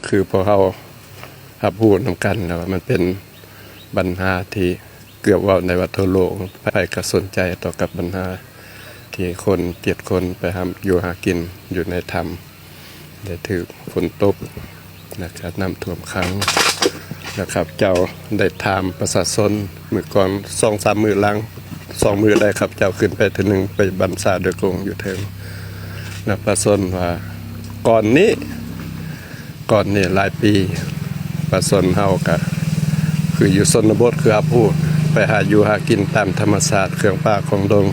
คือพอเขาหับพูดนำกันแล้วมันเป็นปัญหาที่เกือบว่าในวัฏโลกไปก็สนใจต่อกับปัญหาที่คน7 คนไปทำอยู่หากินอยู่ในถ้ำได้ถือฝนตกนะครับน้ำท่วมขังนะครับเจ้าได้ถามประชาชนมือก่อน2-3 มือหลัง2 มือได้ครับเจ้าขึ้นไปถึง1ไปบัญชาโดยกงอยู่เทิงนะประชาชนว่าก่อนนี้หลายปีประชาชนเฮาก็คืออยู่ชนบทคืออาพูดไปหาอยู่หากินตามธรรมชาติเครื่องป่าของดง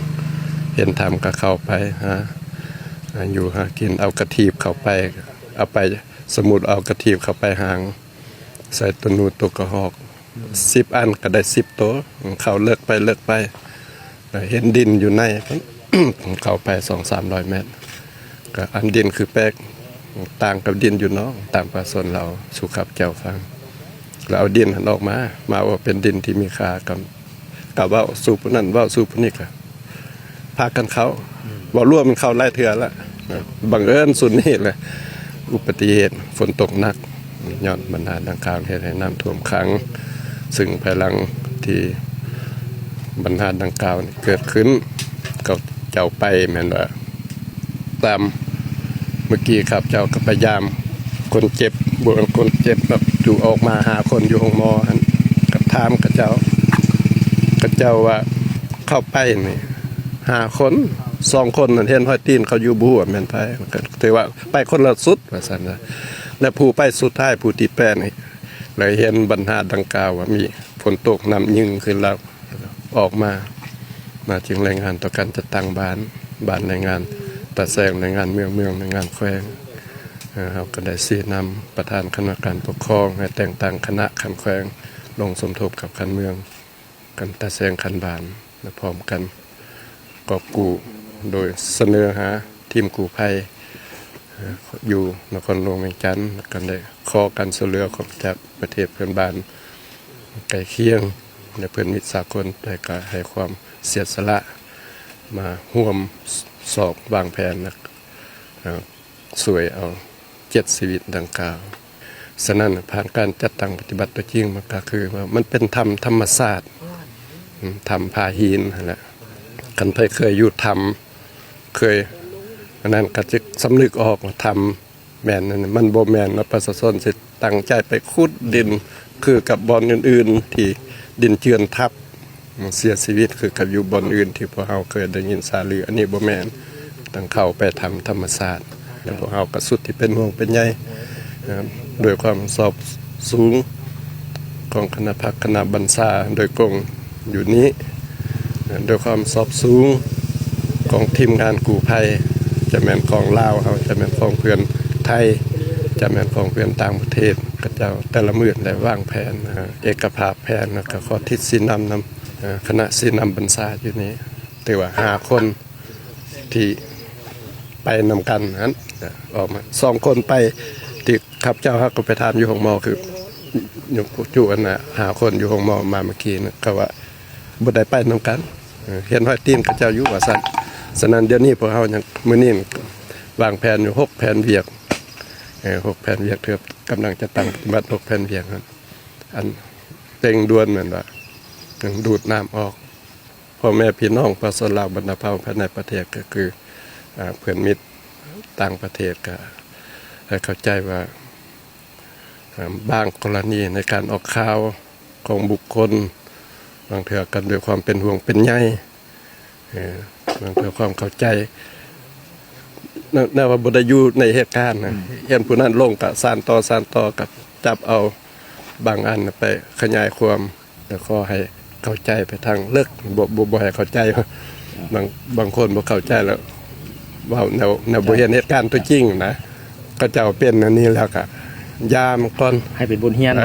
เห็นธรรมก็เข้าไปหาอยู่หากินเอากระถีบเข้าไปเอาไปสมุดเอากระถีบเข้าไปหางใส่ตัวนูตัวกระหอก10 อันก็ได้10 ตัวเข้าเลิกไปเห็นดินอยู่ใน เข้าไป200-300 เมตรก็อันดินคือแป๊กต่างกับดินอยู่น้องตามประสนเราสุขับเจ้าฟังเราเอาดินออกมาว่าเป็นดินที่มีค่ากับว่าสูบนั่นว่าสูบนี่ก็พากันเขาว่าร่วมมันเข้าไล่เถื่อละบังเอิญสุดนี่เลยอุบัติเหตุฝนตกหนักย้อนบรรดาดังกล่าวเหตุให้น้ำท่วมขังซึ่งภายหลังที่บรรดาดังกล่าวเกิดขึ้นก็เจ้าไปแม่นว่าตามเมื่อกี้ครับเจ้าก็พยายามคนเจ็บบวกคนเจ็บแบบถูกออกมาหาคนอยู่ห้องหมอกับถามกับเจ้าว่าเข้าไปนี่5 คน2 คนนั่นเห็นห้อยตีนเขาอยู่บัวแม่นไปก็ถือว่าไปคนละสุดว่าซั่นนะและผู้ไปสุดท้ายผู้ที่แปนี่เลยเห็นบรรหาดังกล่าวว่ามีฝนตกน้ำยิงขึ้นแล้วออกมาจึงรายงานต่อการจัดตั้งบ้านรายงานตาแซงรายงานเมืองรายงานแขวงเราก็ได้ชี้นำประธานคณะการปกครองให้แต่งตั้งคณะคันแขวงลงสมทบกับคันเมืองกันตาแซงคันบานและพร้อมกันกอบกู้โดยเสนอหาทีมกู้ภัยอยู่นครหลวงเวียงจันทน์กันได้ขอการช่วยเหลือของจากประเทศเพื่อนบ้านใกล้เคียงและเพื่อนมิตรสากลได้ก็ให้ความเสียสละมาร่วมสอบวางแผนสวยเอา7 ชีวิตดังกล่าวฉะนั้นผ่านการจัดตั้งปฏิบัติตัวจริงมันก็คือว่ามันเป็นธรรมศาสตร์ธรรมพาหินนั่นแหละกันเคยอยู่ธรรมเคยอันนั้นก็จะสำนึกออกว่าธรรมแม่นนั่นมันบ่แม่นว่าประชาชนสิตั้งใจไปขุดดินคือกับบอนอื่นๆที่ดินเจือนทับเสียชีวิตคือกับอยู่บอนอื่นที่พวกเฮาเคยได้ยินสาลืออันนี้บ่แม่นต้องเข้าไปทำธรรมศาสตร์แล้วพวกเฮาก็สุดที่เป็นห่วงเป็นใยโดยความสอบสูงของคณะพักคณะบรรษาโดยกงอยู่นี้โดยความสอบสูงของทีมงานกู้ภัยจะแม่นของลาวเฮาจะแม่นของเพื่อนไทยจะแม่นของเพื่อนต่างประเทศก็เจ้าแต่ละมื้อได้วางแผนเอกภาพแผนแล้วก็ข้อทิศสินนำคณะสินบรรษาอยู่นี้ถือว่า5 คนที่ไปนำกันนั้นออกมา2 คนไปที่ขับเจ้าฮักก็ไปถามอยู่ห้องหมอคืออยู่อันน่ะ5 คนอยู่ห้องหมอมาเมื่อกี้นะก็ว่าบ่ได้ไปนำกันเห็นห้อยตีนกับเจ้าอยู่ว่าซั่นฉะนั้นเดี๋ยวนี้พวกเฮายังมื้อนี้วางแผนอยู่6 แผนเวียก6 แผนเวียกเทื่อกำลังจะตั้งปฏิบัติ6 แผนเวียกครับอันเร่งด่วนเหมือนว่าดูดน้ำออกพ่อแม่พี่น้องประชาชนลาวบรรดาเผ่าภายในประเทศก็คือเพื่อนมิตรต่างประเทศก็ให้เข้าใจว่าบางกรณีในการออกข่าวของบุคคลบางเทื่อกันด้วยความเป็นห่วงเป็นใยบางเทื่อความเข้าใจน่าว่าบ่ได้อยู่ในเหตุการณ์นะเห็นผู้นั้นลงกับสานต่อกับจับเอาบางอันไปขยายความแล้วก็ให้เข้าใจไปทางเลิกบ่ให้เข้าใจบางคนบ่เข้าใจแล้วว่าแนวบ่เห็นเหตุการณ์ตัวจริงนะก็เจ้าเป็นอันนี้แล้วก็ยามก่อนให้เป็นบุญเฮียน